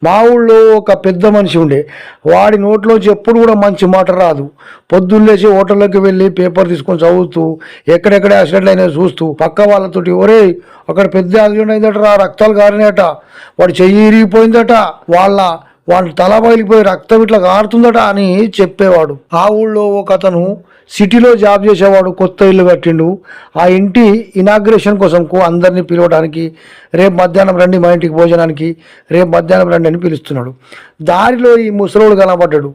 మా ఊళ్ళో ఒక పెద్ద మనిషి ఉండే, వాడి నోట్లోంచి ఎప్పుడు కూడా మంచి మాట రాదు. పొద్దున్నేసి హోటల్లోకి వెళ్ళి పేపర్ తీసుకొని చదువుతూ ఎక్కడెక్కడ యాక్సిడెంట్లు అయినా చూస్తూ పక్క వాళ్ళతోటి, ఒరే అక్కడ పెద్ద యాక్సిడెంట్ అయిందట, రక్తాలు కారినాయట, వాడు చెయ్యి ఇరిగిపోయిందట, వాళ్ళ తల బయలిపోయి రక్తం ఇట్లా కారుతుందట అని చెప్పేవాడు. ఆ ఊళ్ళో ఒక అతను సిటీలో జాబ్ చేసేవాడు, కొత్త ఇల్లు కట్టిండు. ఆ ఇంటి ఇనాగ్రేషన్ కోసం అందరినీ పిలవడానికి, రేపు మధ్యాహ్నం రండి మా ఇంటికి భోజనానికి, రేపు మధ్యాహ్నం రండి అని పిలుస్తున్నాడు. దారిలో ఈ ముసలోడు కనబడ్డాడు.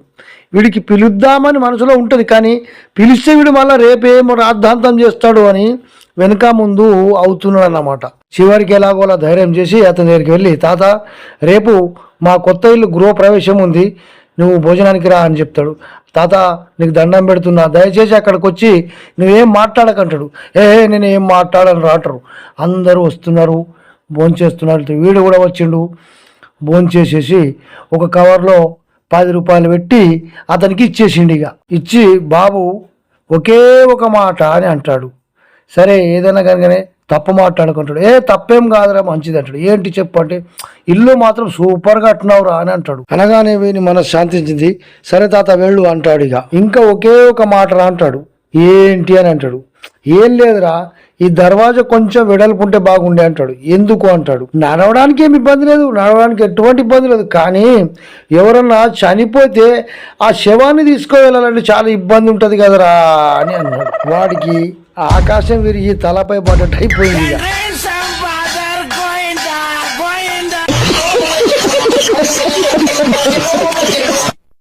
వీడికి పిలుద్దామని మనసులో ఉంటుంది, కానీ పిలిస్తే వీడు మళ్ళీ రేపేమో రాద్ధాంతం చేస్తాడు అని వెనుక ముందు అవుతున్నాడు అన్నమాట. చివరికి ఎలాగోలా ధైర్యం చేసి అతని దగ్గరికి వెళ్ళి, తాత రేపు మా కొత్త ఇల్లు గృహప్రవేశం ఉంది, నువ్వు భోజనానికి రా అని చెప్తాడు. తాత నీకు దండం పెడుతున్నా, దయచేసి అక్కడికి వచ్చి నువ్వేం మాట్లాడకంటాడు. నేను ఏం మాట్లాడను రాటరు. అందరూ వస్తున్నారు, భోంచేస్తున్నారు. వీడు కూడా వచ్చిండు. భోంచేసేసి ఒక కవర్లో 10 రూపాయలు పెట్టి అతనికి ఇచ్చేసిండు. ఇక ఇచ్చి, బాబు ఒకే ఒక మాట అని అంటాడు. సరే ఏదైనా కనుకనే తప్పు మాట్లాడుకుంటాడు. తప్పేం కాదురా, మంచిది అంటాడు. ఏంటి చెప్పు అంటే, ఇల్లు మాత్రం సూపర్గా కట్టినావురా అని అంటాడు. అనగానే వీని మనసు శాంతించింది. సరే తాత వెళ్ళు అంటాడు. ఇంకా ఒకే ఒక మాట రా అంటాడు. ఏంటి అని అంటాడు. ఏం లేదురా, ఈ దర్వాజా కొంచెం వెడల్పు ఉంటే బాగుండే అంటాడు. ఎందుకు అంటాడు. నడవడానికి ఏమి ఇబ్బంది లేదు, నడవడానికి ఎటువంటి ఇబ్బంది లేదు, కానీ ఎవరన్నా చనిపోతే ఆ శవాన్ని తీసుకువెళ్ళాలంటే చాలా ఇబ్బంది ఉంటుంది కదరా అని అన్నాడు. వాడికి ఆకాశం విరిగి తలపై పడ్డట్టు అయిపోయింది. ఇక